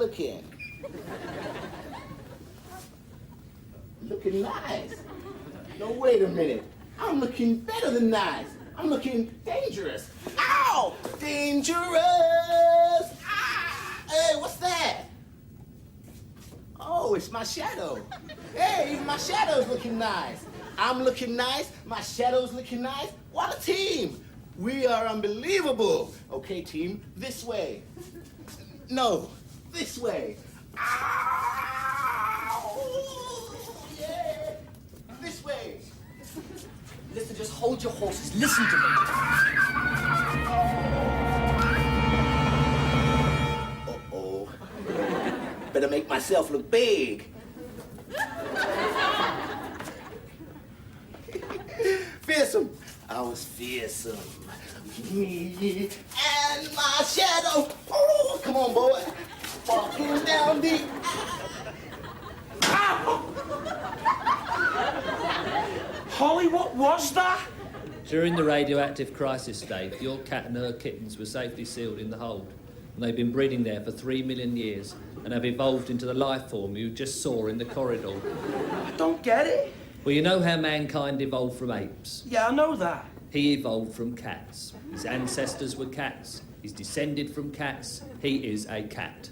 pelican. Looking nice. No, wait a minute. I'm looking better than nice. I'm looking dangerous. Ow! Dangerous! Ah! Hey, what's that? Oh, it's my shadow. Hey, even my shadow's looking nice. I'm looking nice. My shadow's looking nice. What a team! We are unbelievable. Okay, team, this way. No, this way. Ow! Yeah! This way. Listen, just hold your horses. Listen to me. Uh-oh. Better make myself look big. Fearsome. I was fearsome. Me and my shadow. Oh, come on, boy. Walking down the... Holly, what was that? During the radioactive crisis state, your cat and her kittens were safely sealed in the hold. And they've been breeding there for 3 million years and have evolved into the life form you just saw in the corridor. I don't get it. Well, you know how mankind evolved from apes? Yeah, I know that. He evolved from cats. His ancestors were cats. He's descended from cats. He is a cat.